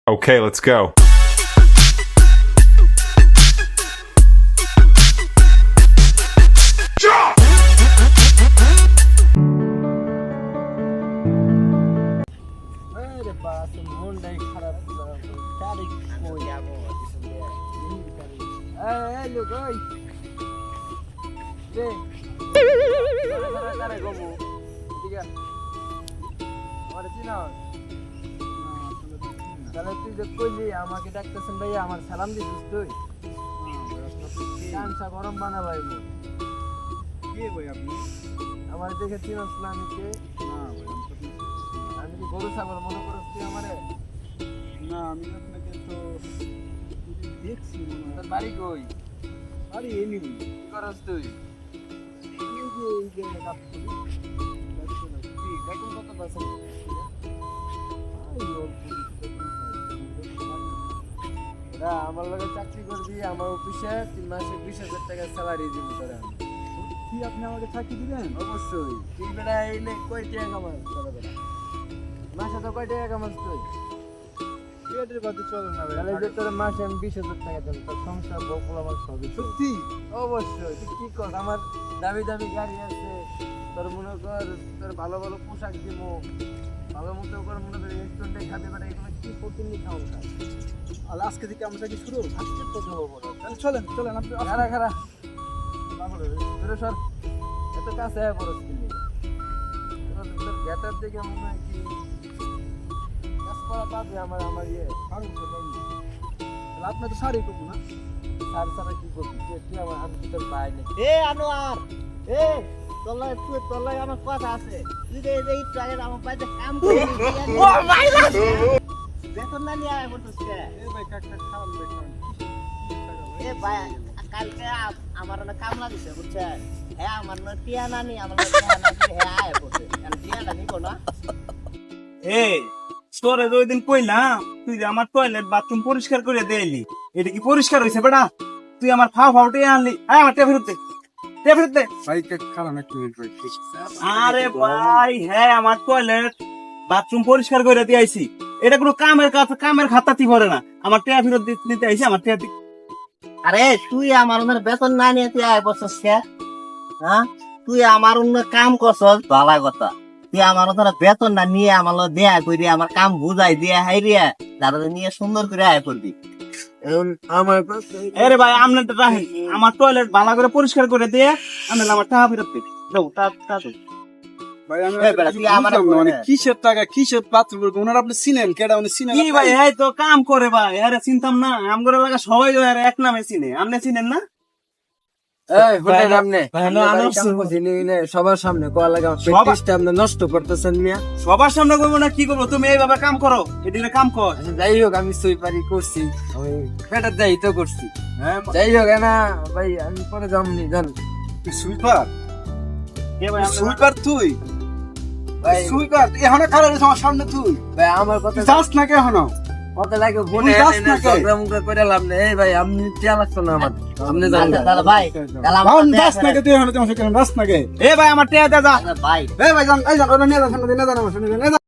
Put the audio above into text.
Okay, let's go. তাহলে তুই যে কইলি আমাকে ডাকতেছেন ভাই আমার সালাম দিছিস তুই কাঁচা গরম বানাবাইবো কে ভাই আপনি? আমার দেখে চিনস না আমি কে? না ভাই আমি কি গরু ছাগল মনে করস তুই আমারে? না আমি আপনাকে তো দেখছি মনে হয়। তোর বাড়ি কই? আরে এমনি কি করস তুই? এই যে কাজ করি। কি বেতন কত পাচ্ছেন? ওরা আমার লগে চাকরি করবি আমার অফিসে 3 মাসে 20,000 টাকা স্যালারি দিব তোরা। কি আপনি আমাকে চাকরি দিবেন? অবশ্যই তুই বেটা এনে কয় টাকা কামাস তোরা বেটা? মাসে তো কয় টাকা কামাস তুই? পেটের বাদে চলে না ভাই। তাহলে যে তোর মাসে আমি 20,000 টাকা দেব তোর সংসার বকুল আমার সবই সত্যি? অবশ্যই তুই কি কর আমার দামি দামি গাড়ি আছে তোর মনে কর তোর ভালো ভালো পোশাক দিব ভালো মতো করে মনে কর রেস্টুরেন্টে খাতে পারে এগুলো কি প্রতিদিন খাও খা আর আজকে থেকে আমরা কি শুরু? আজকে তো দেবো বলো তাহলে চলেন চলেন আপনি খারা খারা তোর সর এত কাছে আয় বড় স্কিল তোর গেটার দেখে মনে হয় কি কাজ করা পাবে আমার আমার ইয়ে পারুন তো পারুন। তাহলে আপনি তো শাড়ি করবো না? স্যার স্যার কি করবি তুই আমার আমি তো তোর বাইরে এ আনোয়ার এ তোলাই আমার কথা আছে তুই যে এই ট্রাকের আমার বাড়িতে কাম করবি ও মাই গড বেতন না নিয়ে আয় বলছিস কে এ ভাই কাকা খাওয়ান ভাই খাওয়ান। এ ভাই কালকে আমার না কাম লাগিছে বুঝছেন হ্যাঁ আমার না টিয়া না নি আমার না টিয়া না নি হ্যাঁ আয় বলছে কারণ টিয়া না নিব না এই তোরে ওই দিন কইলাম তুই যে আমার টয়লেট বাথরুম পরিষ্কার করে দেইলি এটা কি পরিষ্কার হইছে বেটা তুই আমার ফাউটে আনলি আয় আমার টেবিল দে ভাই কাকা খাওয়ান একটু মিনিট ভাই। আরে ভাই হ্যাঁ আমার টয়লেট বাথরুম পরিষ্কার করে দিয়ে আইছি এটা কোনো কামের খাতাতি ভরে না আমার টেয়া ফেরত দিতে আইছি আমার টেয়া আরে তুই আমার ওনার বেতন না নিয়ে তুই আয় বলছিস কে হ্যাঁ তুই আমার অন্য কাম করছস ভালো কথা তুই আমার ওখানে বেতন না নিয়ে আমার দেয়া করি আমার কাম বুঝাই দিয়ে হাইরিয়া তারপরে নিয়ে সুন্দর করে আয় করবি এখন আমার আরে ভাই আমনে তো রাখেন আমার টয়লেট ভালো করে পরিষ্কার করে দিয়ে আমনে আমার টাকা ফেরত দে দাও টা ভাই আমি এ বেটা, তুই আমার বুঝলাম না, মানে করে। কিসের টাকা কিসের পাত্র করবো ওনার আপনি চিনেন কেডা উনি চিনেন কি ভাই এই তো কাম করে ভাই আরে চিনতাম না আমগরে লাগা সবাই আর এক নামে চিনে আমনে চিনেন না এই হোটেল সামনে ভালো আনছো। সবার সামনে কোয়া লাগা প্র্যাকটিসটা আপনি নষ্ট করতেছেন মিয়া সবার সামনে করবো না কি করবো তুমি এইভাবে কাম করো এদিকে কাম কর আচ্ছা যাই হোক আমি সুইপারি করছি আমি পেটার দায়ী তো করছি হ্যাঁ যাই হোক না ভাই আমি পরে যামনি জান সুইপার কে ভাই আমরা- সুইপার তুই ভাই সুইপার এখনো খারাপ আমার সামনে তুই ভাই আমার কথা তুই যাস না কে এখনো কত লাগে ফোনে তুই যাস না কে? ঝগড়া মুগড়া করে লাভ নেই এই ভাই আপনি টিয়া লাগতো না আমার আপনি জান আচ্ছা, তাহলে ভাই তাহলে আমার ভাই সাথে যাস না দেখা কে তুই এখনো তোমার সাথে যাস না কে এ ভাই আমার টেয়া দাদা আচ্ছা, ভাই এই ভাই যান এই যান ওটা নিয়ে যান সামনে নিয়ে যান আমার সামনে নিয়ে যান